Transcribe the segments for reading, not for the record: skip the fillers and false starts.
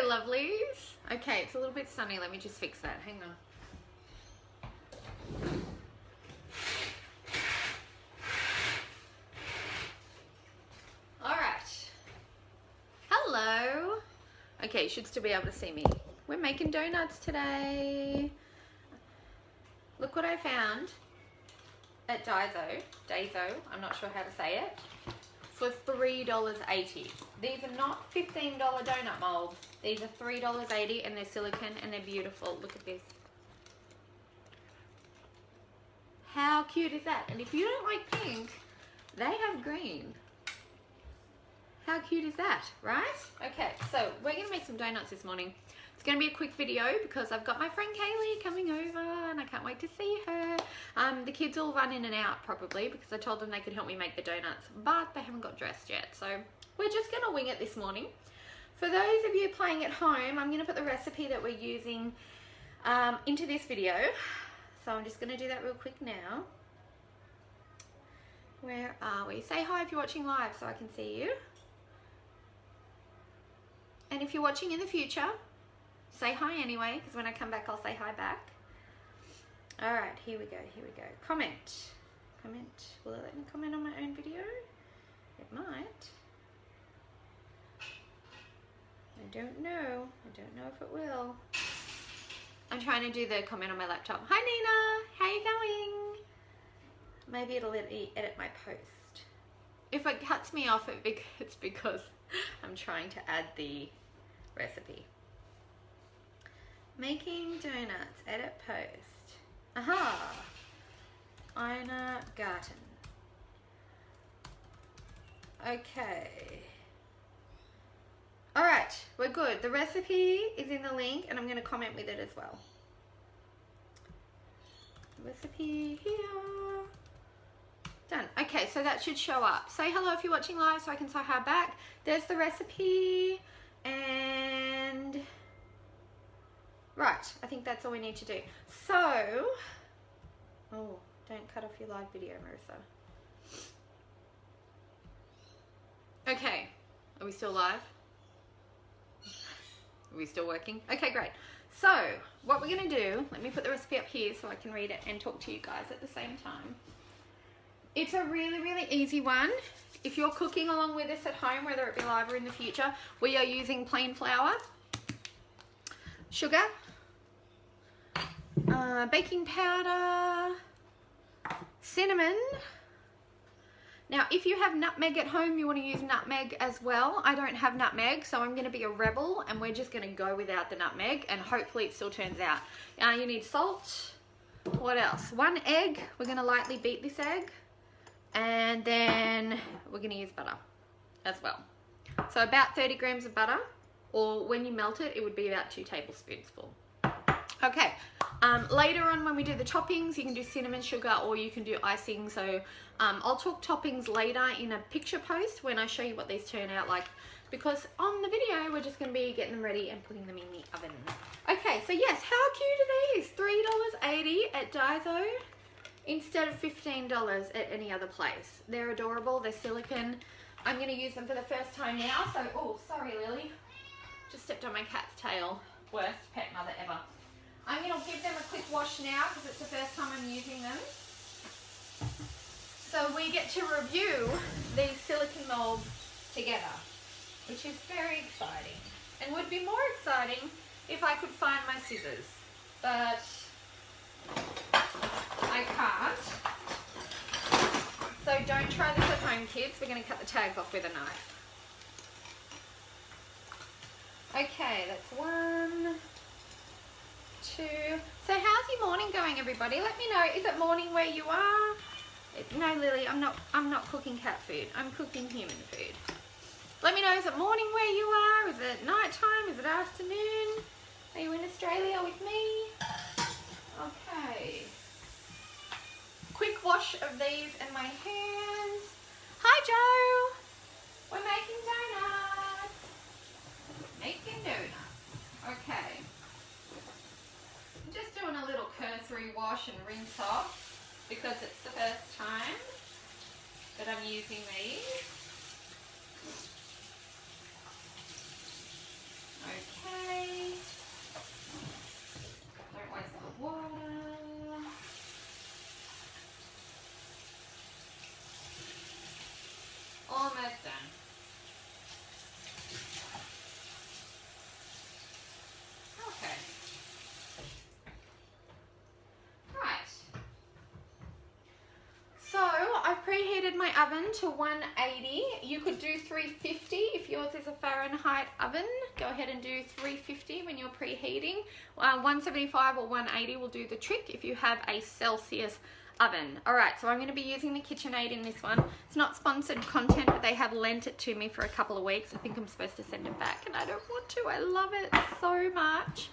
lovelies. Okay, it's a little bit sunny. Let me just fix that. Hang on. All right. Hello. Okay, you should still be able to see me. We're making donuts today. Look what I found at Daiso. I'm not sure how to say it. For $3.80. These are not $15 donut molds. These are $3.80 and they're silicone and they're beautiful. Look at this. How cute is that? And if you don't like pink, they have green. How cute is that, right? Okay, so we're gonna make some donuts this morning. It's gonna be a quick video because I've got my friend Kaylee coming over and I can't wait to see her. The kids will run in and out probably because I told them they could help me make the donuts, but they haven't got dressed yet. So we're just gonna wing it this morning. For those of you playing at home, I'm gonna put the recipe that we're using into this video. So I'm just gonna do that real quick now. Where are we? Say hi if you're watching live so I can see you. And if you're watching in the future, say hi anyway, because when I come back, I'll say hi back. All right, here we go, here we go. Comment. Will it let me comment on my own video? It might. I don't know if it will. I'm trying to do the comment on my laptop. Hi Nina, how you going? Maybe it'll let me edit my post. If it cuts me off, it's because I'm trying to add the recipe. Making donuts, edit post. Aha! Ina Garten. Okay. Alright, we're good. The recipe is in the link and I'm going to comment with it as well. Recipe here. Done. Okay, so that should show up. Say hello if you're watching live so I can say hi back. There's the recipe and right, I think that's all we need to do. So, oh, don't cut off your live video, Marissa. Okay, are we still live? Are we still working? Okay, great. So, what we're gonna do, let me put the recipe up here so I can read it and talk to you guys at the same time. It's a really, really easy one. If you're cooking along with us at home, whether it be live or in the future, we are using plain flour, sugar, baking powder, cinnamon. Now, if you have nutmeg at home, you want to use nutmeg as well. I don't have nutmeg, so I'm going to be a rebel, and we're just going to go without the nutmeg, and hopefully it still turns out. You need salt. What else? 1 egg. We're going to lightly beat this egg. And then we're going to use butter as well. So about 30 grams of butter, or when you melt it, it would be about 2 tablespoons full. Okay, later on when we do the toppings, you can do cinnamon sugar or you can do icing. So I'll talk toppings later in a picture post when I show you what these turn out like, because on the video we're just going to be getting them ready and putting them in the oven. Okay, so yes, how cute are these? $3.80 at Daiso. Instead of $15 at any other place. They're adorable, they're silicone. I'm going to use them for the first time now, so, oh, sorry Lily. Just stepped on my cat's tail. Worst pet mother ever. I'm going to give them a quick wash now because it's the first time I'm using them. So we get to review these silicone molds together, which is very exciting. And would be more exciting if I could find my scissors. But I can't. So don't try this at home, kids. We're going to cut the tags off with a knife. Okay, that's 1, 2. So how's your morning going, everybody? Let me know. Is it morning where you are? No, Lily, I'm not cooking cat food. I'm cooking human food. Let me know, is it morning where you are? Is it nighttime? Is it afternoon? Are you in Australia with me? Okay. Quick wash of these and my hands. Hi, Joe. We're making donuts. Making donuts. Okay. I'm just doing a little cursory wash and rinse off because it's the first time that I'm using these. Okay. oven to 180. You could do 350 if yours is a Fahrenheit oven. Go ahead and do 350 when you're preheating. 175 or 180 will do the trick if you have a Celsius oven. Alright, so I'm going to be using the KitchenAid in this one. It's not sponsored content, but they have lent it to me for a couple of weeks. I think I'm supposed to send it back and I don't want to. I love it so much.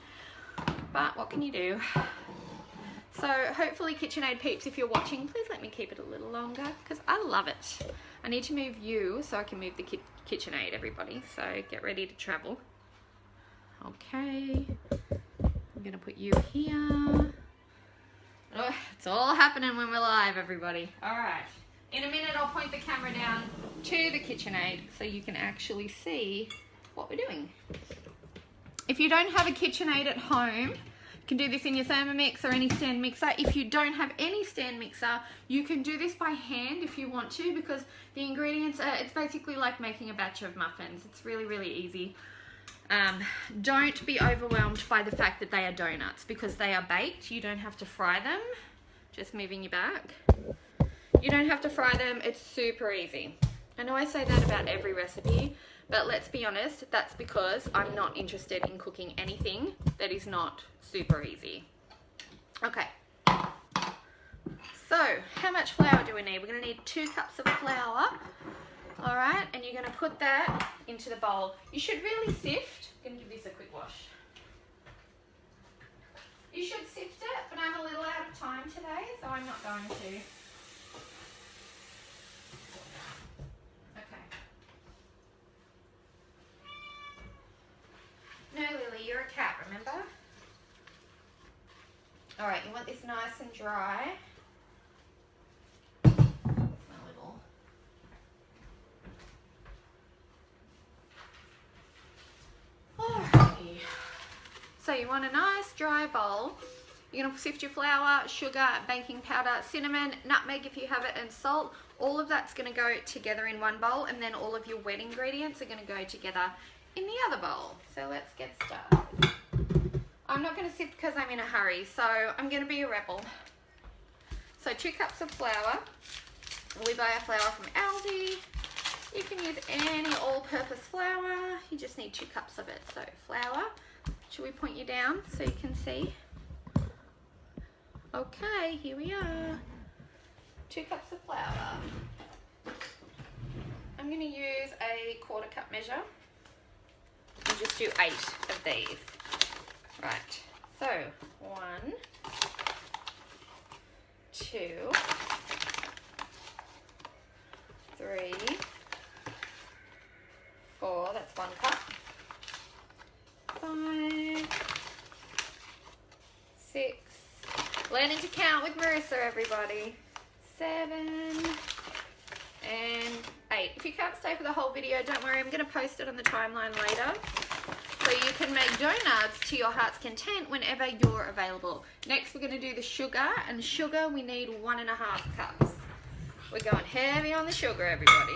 But what can you do? So hopefully KitchenAid peeps, if you're watching, please let me keep it a little longer because I love it. I need to move you so I can move the KitchenAid, everybody. So get ready to travel. Okay. I'm going to put you here. Oh, it's all happening when we're live, everybody. All right. In a minute, I'll point the camera down to the KitchenAid so you can actually see what we're doing. If you don't have a KitchenAid at home, you can do this in your Thermomix or any stand mixer. If you don't have any stand mixer, you can do this by hand if you want to, because the ingredients are, it's basically like making a batch of muffins. It's really, really easy. Don't be overwhelmed by the fact that they are donuts because they are baked. You don't have to fry them. Just moving you back. You don't have to fry them. It's super easy. I know I say that about every recipe, but let's be honest, that's because I'm not interested in cooking anything that is not super easy. Okay. So, how much flour do we need? We're going to need 2 cups of flour. Alright, and you're going to put that into the bowl. You should really sift. I'm going to give this a quick wash. You should sift it, but I'm a little out of time today, so I'm not going to. Okay. No, Lily, you're a cat, remember? Alright, you want this nice and dry. So you want a nice dry bowl. You're going to sift your flour, sugar, baking powder, cinnamon, nutmeg if you have it, and salt. All of that's going to go together in one bowl, and then all of your wet ingredients are going to go together in the other bowl. So let's get started. I'm not going to sift because I'm in a hurry, so I'm going to be a rebel. So 2 cups of flour. We buy our flour from Aldi. You can use any all-purpose flour. You just need 2 cups of it. So flour. Should we point you down so you can see? Okay, here we are. 2 cups of flour. I'm going to use a 1/4 cup measure. I'll just do 8 of these. Right, so 1, 2, 3, 4, that's 1 cup. 5, 6, learning to count with Marissa, everybody. 7 and 8. If you can't stay for the whole video, don't worry, I'm going to post it on the timeline later. So you can make donuts to your heart's content whenever you're available. Next, we're going to do the sugar, and sugar we need 1.5 cups. We're going heavy on the sugar, everybody.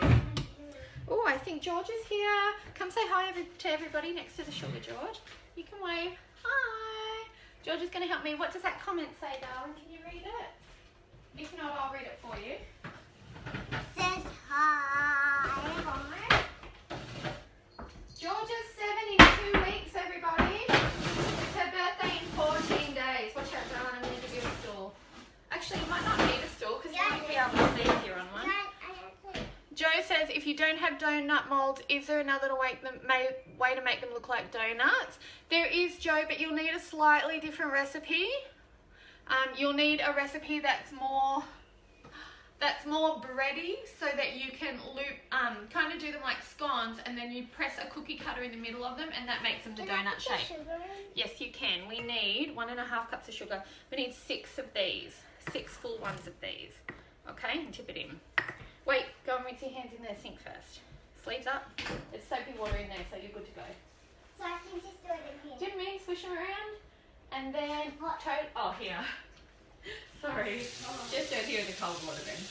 Oh, I think George is here. Come say hi to everybody next to the sugar, George. You can wave. Hi. George is going to help me. What does that comment say, darling? Can you read it? If not, I'll read it for you. It says hi. Hi. George is 7 in 2 weeks, everybody. It's her birthday in 14 days. Watch out, darling. I'm going to give you a stool. Actually, you might not need a stool because you won't be able to see if you're on one. Joe says, if you don't have donut molds, is there another way to make them look like donuts? There is, Joe, but you'll need a slightly different recipe. You'll need a recipe that's more bready so that you can loop, kind of do them like scones, and then you press a cookie cutter in the middle of them, and that makes them the donut shape. Yes, you can. We need 1.5 cups of sugar. We need 6 of these, 6 full ones of these. Okay, and tip it in. Wait, go and rinse your hands in the sink first. Sleeves up. There's soapy water in there, so you're good to go. So I can just do it in here. Didn't mean swish them around. And then toad. Oh, here. Sorry. Just go here with the cold water then.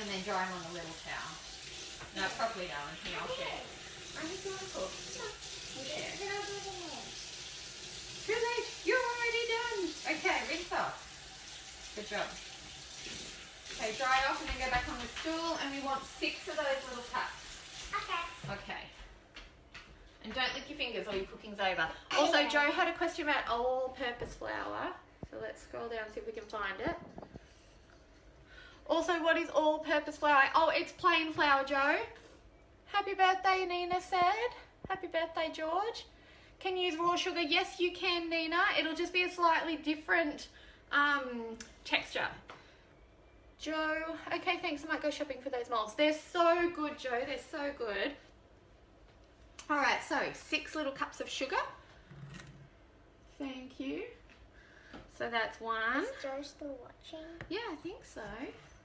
And then dry them on a little towel. No, properly, darling. Here, I'll share. I'm just going to cook. We'll share. Then I'll do it in here. Too late. You're already done. Okay, rinse off. Good job. Okay, dry off and then go back on the stool, and we want 6 of those little cups. Okay. Okay. And don't lick your fingers or your cooking's over. Also, Joe had a question about all-purpose flour. So let's scroll down and see if we can find it. Also, what is all-purpose flour? Oh, it's plain flour, Joe. Happy birthday, Nina said. Happy birthday, George. Can you use raw sugar? Yes, you can, Nina. It'll just be a slightly different texture. Joe, okay, thanks. I might go shopping for those molds. They're so good, Joe. They're so good. All right, so 6 little cups of sugar. Thank you. So that's 1. Is Joe still watching? Yeah, I think so.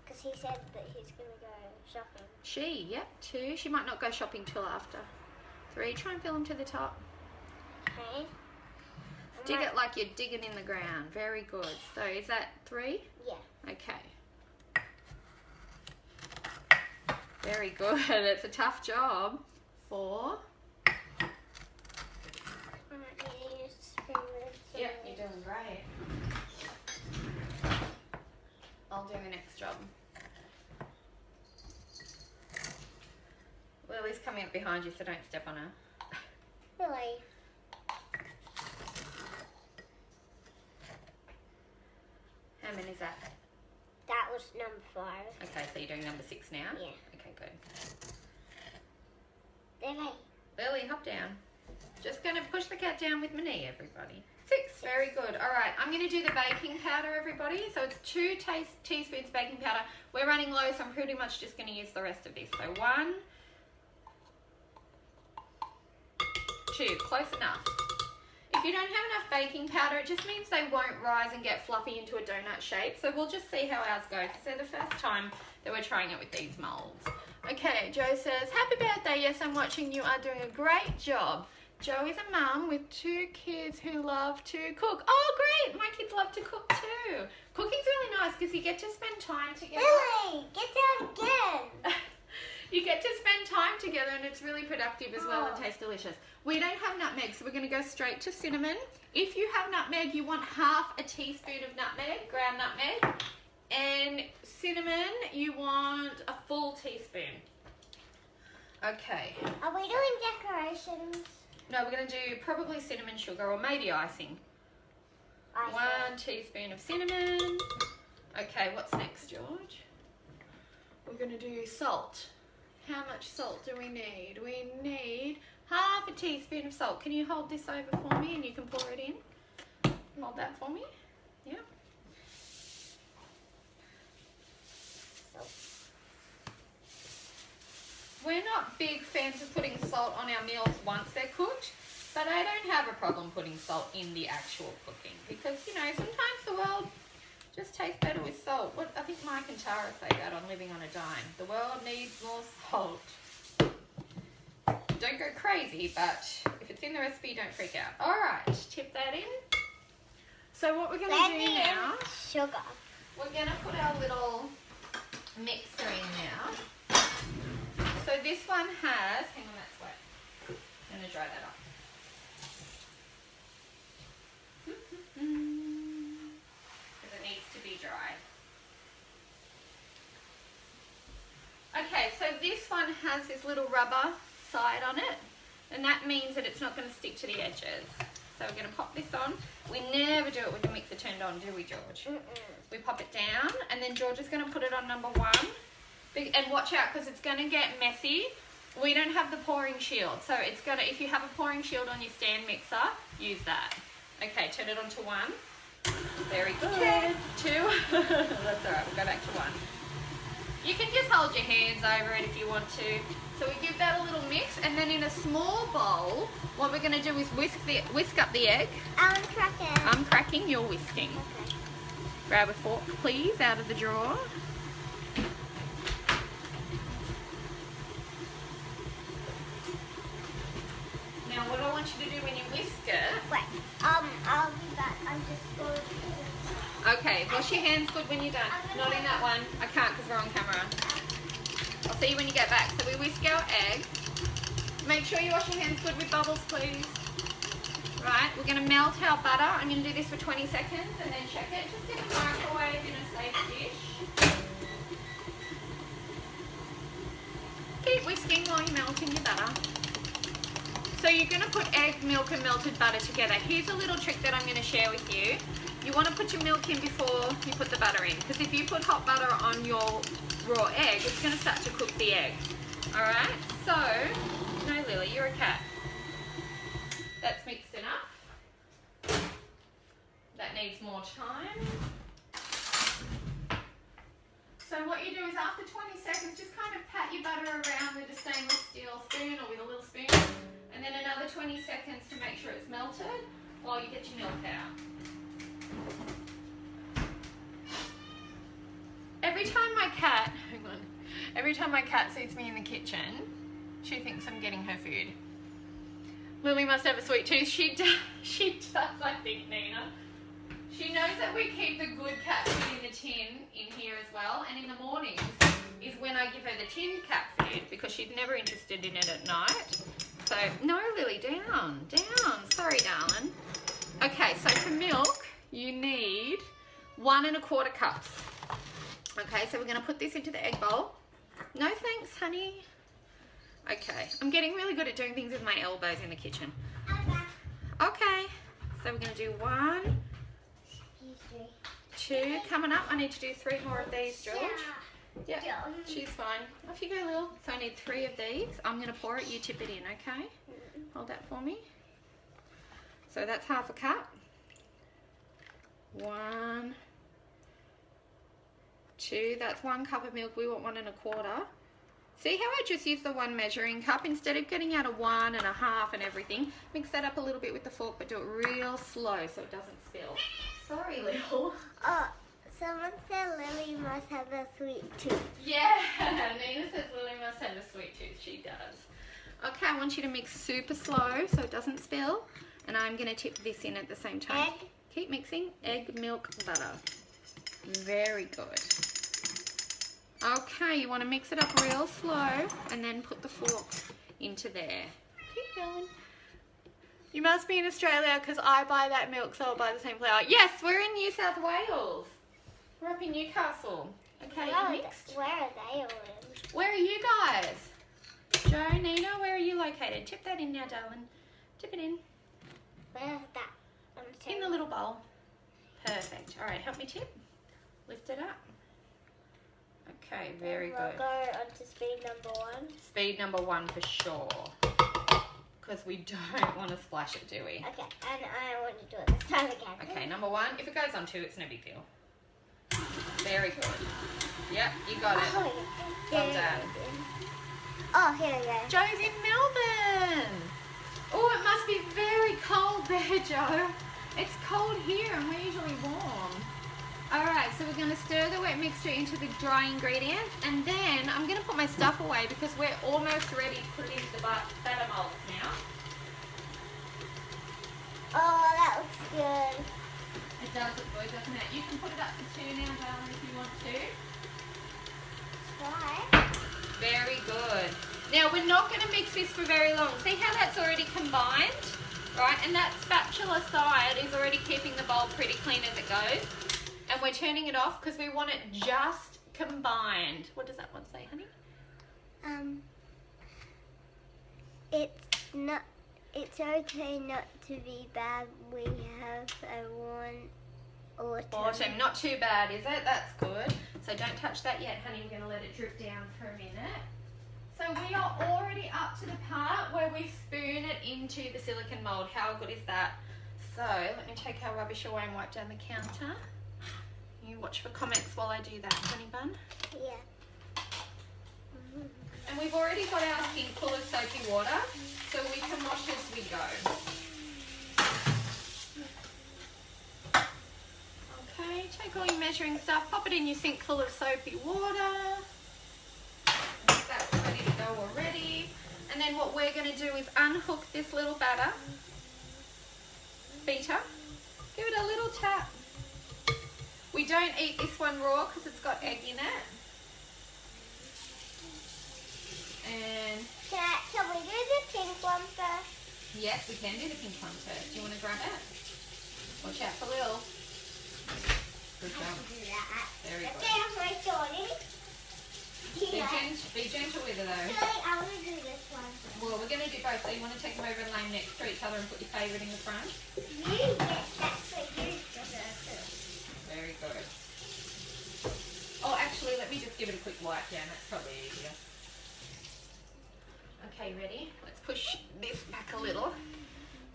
Because he said that he's going to go shopping. She, yep, 2. She might not go shopping till after. 3, try and fill them to the top. Okay. Dig it like you're digging in the ground. Very good. So is that 3? Yeah. Okay. Very good. It's a tough job. 4. I might need to use a spoon with some Yep, you're doing great. I'll do the next job. Lily's coming up behind you, so don't step on her. Really? How many is that? That was number 5. Okay, so you're doing number 6 now? Yeah. Okay, good. Lily. Lily, hop down. Just going to push the cat down with my knee, everybody. 6, very good. All right, I'm going to do the baking powder, everybody. So it's 2 teaspoons baking powder. We're running low, so I'm pretty much just going to use the rest of this. So 1, 2, close enough. If you don't have enough baking powder, it just means they won't rise and get fluffy into a donut shape. So we'll just see how ours go, because they're the first time that we're trying it with these molds. Okay, Joe says, happy birthday. Yes, I'm watching. You are doing a great job. Joe is a mum with 2 kids who love to cook. Oh, great. My kids love to cook too. Cooking's really nice because you get to spend time together. Lily, get down again. You get to spend time together and it's really productive as well and tastes delicious. We don't have nutmeg, so we're going to go straight to cinnamon. If you have nutmeg, you want half a teaspoon of nutmeg, ground nutmeg. And cinnamon, you want a full teaspoon. Okay. Are we doing decorations? No, we're going to do probably cinnamon sugar or maybe icing. 1 teaspoon of cinnamon. Okay, what's next, George? We're going to do salt. How much salt do we need? We need half a teaspoon of salt. Can you hold this over for me and you can pour it in? Hold that for me. Yeah. We're not big fans of putting salt on our meals once they're cooked, but I don't have a problem putting salt in the actual cooking because, you know, sometimes the world just tastes better with salt. What I think Mike and Tara say that on Living on a Dime. The world needs more salt. Don't go crazy, but if it's in the recipe, don't freak out. All right, tip that in. So what we're going to do now, Sugar. we're going to put our little mixer in now. So this one has, hang on, that's wet. I'm going to dry that up. Because it needs to be dry. Okay, so this one has this little rubber side on it, and that means that it's not going to stick to the edges. So we're going to pop this on. We never do it with the mixer turned on, do we, George? We pop it down, and then George is going to put it on number 1. And watch out, because it's going to get messy. We don't have the pouring shield, so it's going to, if you have a pouring shield on your stand mixer, use that. Okay, turn it on to 1. Very good. 2. That's all right, we'll go back to 1. You can just hold your hands over it if you want to. So we give that a little mix, and then in a small bowl, what we're going to do is whisk up the egg. I'm cracking. I'm cracking, you're whisking. Okay. Grab a fork, please, out of the drawer. Now, what I want you to do when you whisk it... Wait, I'll be back. I'm just going to... Okay, wash your hands good when you're done. Not in that one. I can't because we're on camera. I'll see you when you get back. So we whisk our egg. Make sure you wash your hands good with bubbles, please. Right, we're going to melt our butter. I'm going to do this for 20 seconds and then check it. Just in the microwave in a safe dish. keep whisking while you're melting your butter. So you're going to put egg, milk and melted butter together. Here's a little trick that I'm going to share with you. You want to put your milk in before you put the butter in, because if you put hot butter on your raw egg, it's going to start to cook the egg. Alright, so, no Lily, you're a cat. That's mixed enough. That needs more time. So what you do is after 20 seconds, just kind of pat your butter around with a stainless steel spoon or with a little spoon, and then another 20 seconds to make sure it's melted while you get your milk out. Every time my cat sees me in the kitchen, she thinks I'm getting her food. Lily must have a sweet tooth. She does, I think, Nina. She knows that we keep the good cat food in the tin in here as well, and in the mornings is when I give her the tinned cat food, because she's never interested in it at night. So, no Lily, down. Sorry, darling. Okay, so for milk, you need 1 1/4 cups. Okay, so we're going to put this into the egg bowl. No thanks, honey. Okay, I'm getting really good at doing things with my elbows in the kitchen. Okay, so we're going to do 1, 2, coming up. I need to do 3 more of these, George. Yeah, she's fine. Off you go, Lil. So I need 3 of these. I'm going to pour it, you tip it in, okay? Hold that for me. So that's 1/2 cup. 1, 2, that's 1 cup of milk. We want 1 1/4. See how I just used the 1 measuring cup instead of getting out a 1 1/2 and everything? Mix that up a little bit with the fork, but do it real slow so it doesn't spill. Sorry, Lil. Oh, someone said Lily must have a sweet tooth. Yeah, Nina says Lily must have a sweet tooth. She does. Okay, I want you to mix super slow so it doesn't spill. And I'm going to tip this in at the same time. Egg. Keep mixing. Egg, milk, butter. Very good. Okay, you want to mix it up real slow and then put the fork into there. Keep going. You must be in Australia because I buy that milk, so I'll buy the same flour. Yes, we're in New South Wales. We're up in Newcastle. Okay, mixed. Where are they all in? Where are you guys? Joe, Nina, where are you located? Tip that in now, darling. Tip it in. Where's that? In the little bowl. Perfect. All right, help me tip. Lift it up. Okay, very good. We'll go on to speed number 1. Speed number 1 for sure. Because we don't want to splash it, do we? Okay, and I want to do it this time again. Okay, number 1. If it goes on 2, it's no big deal. Very good. Yep, you got it. Oh, yeah. Well done. Oh, here we go. Joe's in Melbourne. Oh, it must be very cold there, Joe. It's cold here and we're usually warm. Alright, so we're going to stir the wet mixture into the dry ingredients, and then I'm going to put my stuff away because we're almost ready to put it into the batter molds now. Oh, that looks good. It does look good, doesn't it? You can put it up to 2 now, darling, if you want to. Try. Very good. Now we're not going to mix this for very long. See how that's already combined? Right, and that spatula side is already keeping the bowl pretty clean as it goes. And we're turning it off because we want it just combined. What does that one say, honey? It's okay not to be bad. We have a 1 autumn. Not too bad, is it? That's good. So don't touch that yet, honey. We're going to let it drip down for a minute. So we are already up to the part where we spoon it into the silicone mold. How good is that? So let me take our rubbish away and wipe down the counter. You watch for comments while I do that, honey bun. Yeah. And we've already got our sink full of soapy water, so we can wash as we go. Okay, take all your measuring stuff, pop it in your sink full of soapy water. That's ready to go already. And then what we're going to do is unhook this little batter beater. Give it a little tap. We don't eat this one raw because it's got egg in it. And Can we do the pink one first? yes, we can do the pink one first. Do you want to grab it? Watch out for Lil. Good job. Do that. Very good. Okay, I'm ready. Be gentle with her though. Actually, I want to do this one. Well, we're going to do both. So you want to take them over and lay them next to each other and put your favourite in the front? That's what you do. Very good. Oh, actually, let me just give it a quick wipe down. That's probably easier. Okay, ready? Let's push this back a little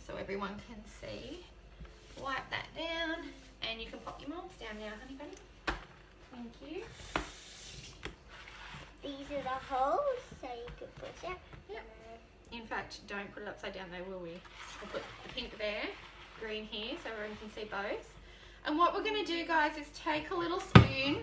so everyone can see. Wipe that down. And you can pop your molds down now, honey bunny. Thank you. These are the holes, so you can push it. Yep. In fact, don't put it upside down though, will we? We'll put the pink there, green here, so everyone can see both. And what we're going to do, guys, is take a little spoon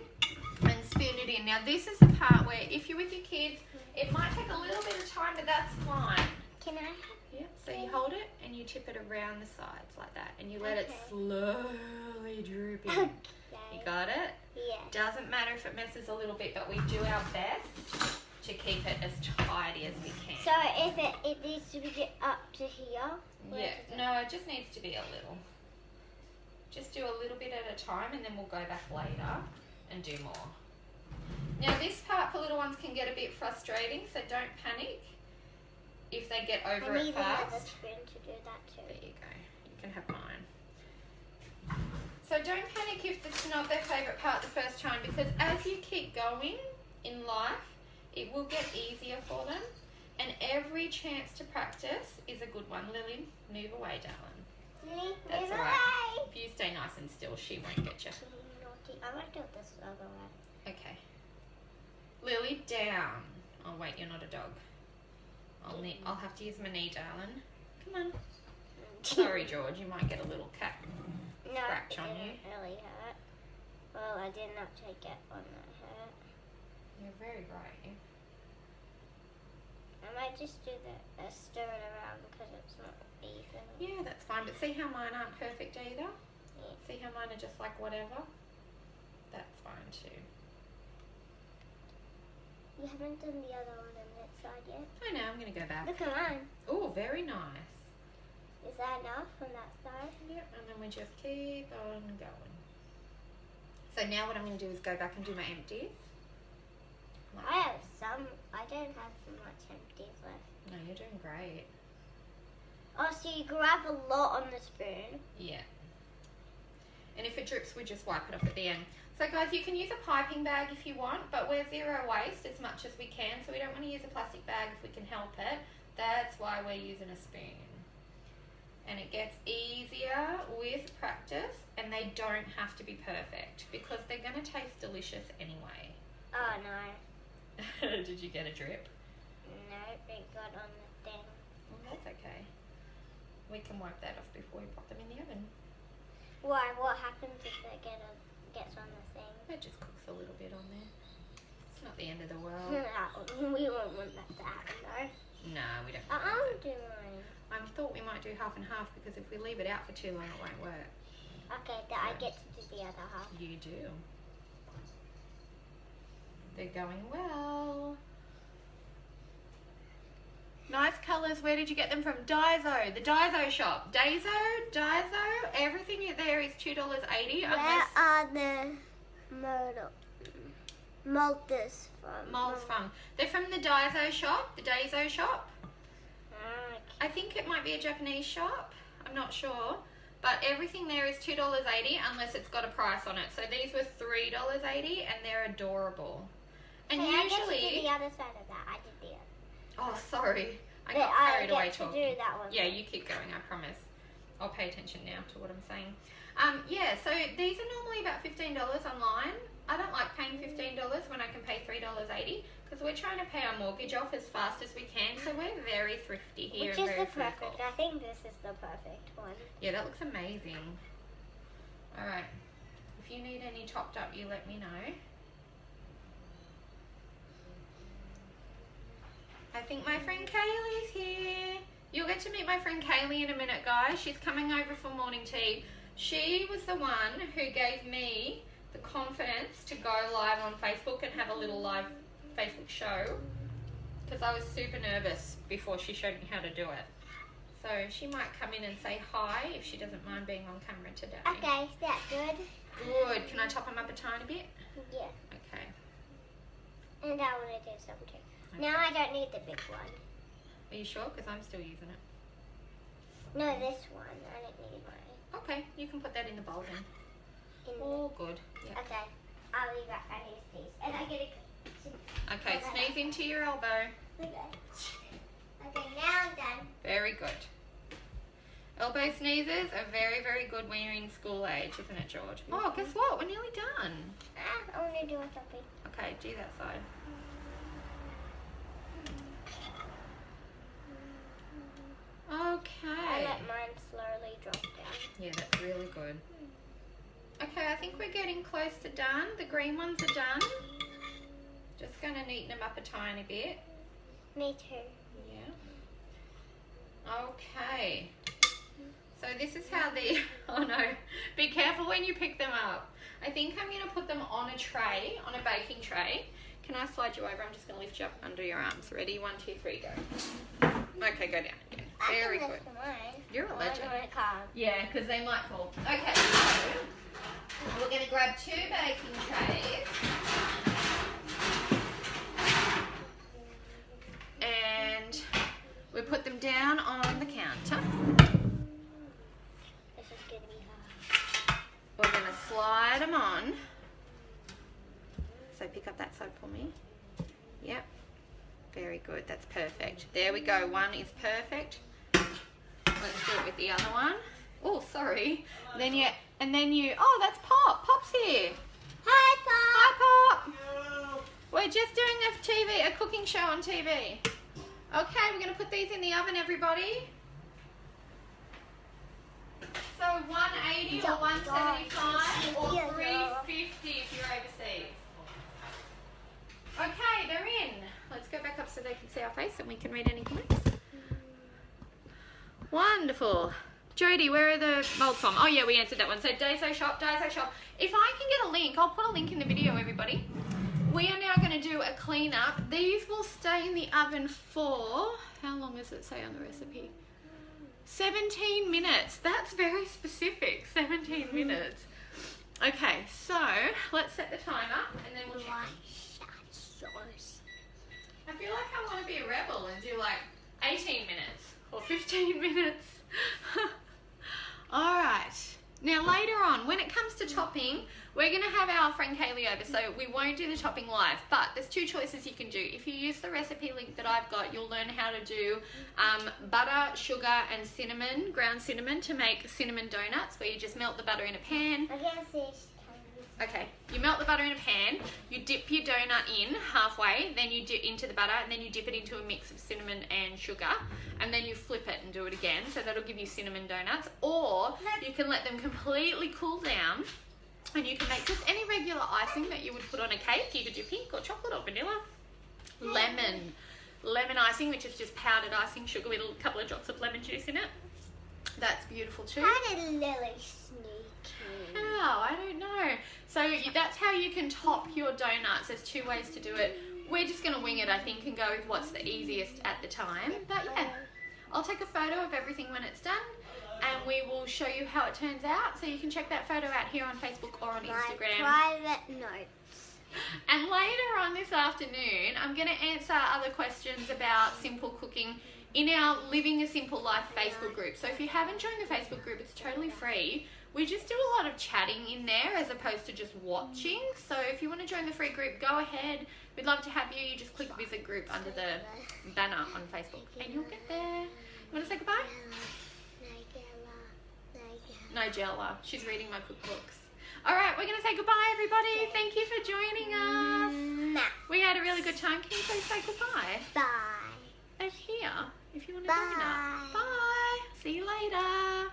and spoon it in. Now, this is the part where if you're with your kids, it might take a little bit of time, but that's fine. Can I? Yep. So you hold it and you tip it around the sides like that, and you let it slowly droop in. You got it? Yeah. Doesn't matter if it messes a little bit, but we do our best to keep it as tidy as we can. So if it needs to be up to here? Yeah, no, it just needs to be a little. Just do a little bit at a time and then we'll go back later and do more. Now this part for little ones can get a bit frustrating, so don't panic if they get over it fast. I need another spoon to do that too. There you go. You can have mine. So don't panic if it's not their favourite part the first time, because as you keep going in life, it will get easier for them. And every chance to practice is a good one. Lily, move away, darling. Lily, That's move all right. away. If you stay nice and still, she won't get you. Naughty. I might do it this other way. Okay. Lily, down. Oh wait, you're not a dog. I'll have to use my knee, darling. Come on. Sorry, George, you might get a little cat scratch on you. It didn't really hurt. Well, I did not take it on that hurt. You're very brave. I might just do the stir it around because it's not even. Yeah, that's fine. But see how mine aren't perfect either? Yeah. See how mine are just like whatever? That's fine too. You haven't done the other one on that side yet? I know, I'm going to go back. Look at mine. Oh, very nice. Is that enough on that side? Yep, and then we just keep on going. So now what I'm going to do is go back and do my empties. I have some. I don't have so much empties left. No, you're doing great. Oh, so you grab a lot on the spoon. Yeah. And if it drips, we just wipe it off at the end. So guys, you can use a piping bag if you want, but we're zero waste as much as we can, so we don't want to use a plastic bag if we can help it. That's why we're using a spoon. And it gets easier with practice, and they don't have to be perfect because they're going to taste delicious anyway. Oh, no. Did you get a drip? No, it got on the thing. Well, that's okay. We can wipe that off before we pop them in the oven. Why? What happens if it gets on the thing? It just cooks a little bit on there. It's not the end of the world. We won't want that to happen, though. No, we don't. I'll do mine. I thought we might do half and half because if we leave it out for too long, it won't work. Okay, I get to do the other half. You do. They're going well. Nice colours. Where did you get them from? Daiso. The Daiso shop. Daiso. Everything there is $2.80. Where are the molds from? Molds from. They're from the Daiso shop. The Daiso shop. Okay. I think it might be a Japanese shop. I'm not sure. But everything there is $2.80 unless it's got a price on it. So these were $3.80 and they're adorable. And hey, usually... I get to do the other side of that. I did the other. Oh, sorry. I got carried away talking. I get to do that one. Yeah, you keep going, I promise. I'll pay attention now to what I'm saying. Yeah, so these are normally about $15 online. I don't like paying $15 when I can pay $3.80 because we're trying to pay our mortgage off as fast as we can. So we're very thrifty here. Which is very the perfect. I think this is the perfect one. Yeah, that looks amazing. All right. If you need any topped up, you let me know. I think my friend Kaylee's here. You'll get to meet my friend Kaylee in a minute, guys. She's coming over for morning tea. She was the one who gave me the confidence to go live on Facebook and have a little live Facebook show because I was super nervous before she showed me how to do it. So she might come in and say hi if she doesn't mind being on camera today. Okay, is that good? Good. Can I top them up a tiny bit? Yeah. Okay. And I want to do some too. Okay. Now I don't need the big one. Are you sure? Because I'm still using it. No, this one. I don't need mine. Okay, you can put that in the bowl then. All good. Yeah. Okay, I'll be back. I need to sneeze. And I get a... Okay, sneeze into your elbow. Okay. Okay, now I'm done. Very good. Elbow sneezes are very, very good when you're in school age, isn't it, George? Oh, guess what? We're nearly done. I want to do something. Okay, do that side. Okay. I let mine slowly drop down. Yeah, that's really good. Okay, I think we're getting close to done. The green ones are done. Just going to neaten them up a tiny bit. Me too. Yeah. Okay. So this is how the, oh no, be careful when you pick them up. I think I'm going to put them on a tray, on a baking tray. Can I slide you over? I'm just going to lift you up under your arms. Ready? 1, 2, 3, go. Okay, go down again. Very good. You're a legend. Yeah, because they might fall. Okay, so we're going to grab 2 baking trays. And we put them down on the counter. This is going to be hard. We're going to slide them on. So pick up that side for me. Yep. Very good. That's perfect. There we go. One is perfect. Let's do it with the other one. Oh, sorry. Then you, oh, that's Pop. Pop's here. Hi, Pop. Hi, Pop. Hello. We're just doing a cooking show on TV. Okay, we're going to put these in the oven, everybody. So 180 or 175 or 350 if you're overseas. Okay, they're in. Let's go back up so they can see our face and we can read any comments. Wonderful. Jody, where are the molds from? Oh yeah, we answered that one. So Daiso Shop. If I can get a link, I'll put a link in the video, everybody. We are now going to do a clean up. These will stay in the oven for, how long does it say on the recipe? 17 minutes. That's very specific, 17 minutes. Okay, so let's set the timer and then we'll check. I feel like I want to be a rebel and do like 18 minutes or 15 minutes. All right. Now later on, when it comes to topping, we're going to have our friend Kaylee over, so we won't do the topping live, but there's 2 choices you can do. If you use the recipe link that I've got, you'll learn how to do butter, sugar and cinnamon, ground cinnamon, to make cinnamon donuts, where you just melt the butter in a pan. Okay, you melt the butter in a pan, you dip your donut in halfway, then you dip into the butter, and then you dip it into a mix of cinnamon and sugar, and then you flip it and do it again, so that'll give you cinnamon donuts. Or you can let them completely cool down, and you can make just any regular icing that you would put on a cake. You could do pink or chocolate or vanilla. Lemon icing, which is just powdered icing sugar with a couple of drops of lemon juice in it. That's beautiful too. How did Lily sneak in? How? I don't know. So that's how you can top your donuts. There's 2 ways to do it. We're just going to wing it, I think, and go with what's the easiest at the time. But yeah, I'll take a photo of everything when it's done, and we will show you how it turns out. So you can check that photo out here on Facebook or on Instagram. My private notes. And later on this afternoon, I'm going to answer other questions about simple cooking in our Living a Simple Life Facebook group. So if you haven't joined the Facebook group, it's totally free. We just do a lot of chatting in there as opposed to just watching. So if you want to join the free group, go ahead. We'd love to have you. You just click visit group under the banner on Facebook and you'll get there. You want to say goodbye? Nigella. She's reading my cookbooks. All right, we're going to say goodbye, everybody. Thank you for joining us. We had a really good time. Can you please say goodbye? Bye. Over here, if you want to join us. Bye. See you later.